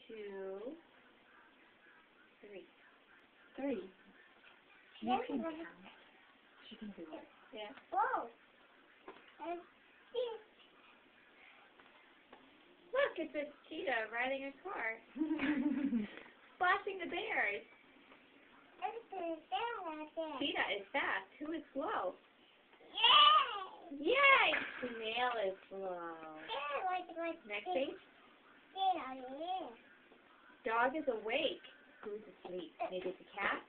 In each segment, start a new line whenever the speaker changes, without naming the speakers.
2, 3.
3. You can count. She can do it.
Yeah.
Whoa.
Look, it's a cheetah riding a car. Flashing the bears. Cheetah is fast. Who is slow? Yay! Snail is slow. Next page. Dog is awake. Who's asleep? Maybe it's a cat?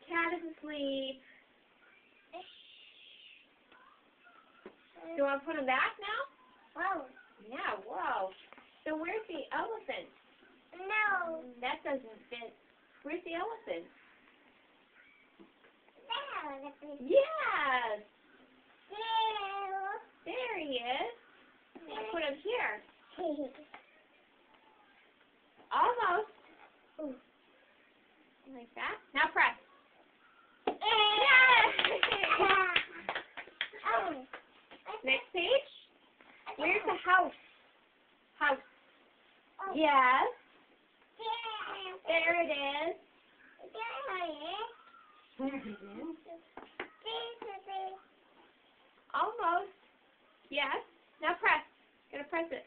Cat is asleep. Do you want to put him back now?
Whoa.
Yeah, whoa. So where's the elephant?
No.
That doesn't fit. Where's the elephant? Yes! There he is. I'll put him here. Almost. Like that. Now press. Yes! Next page. Where's the house? House. Yes. There it is.
There it is.
Almost. Yes. Now press. Gotta press it.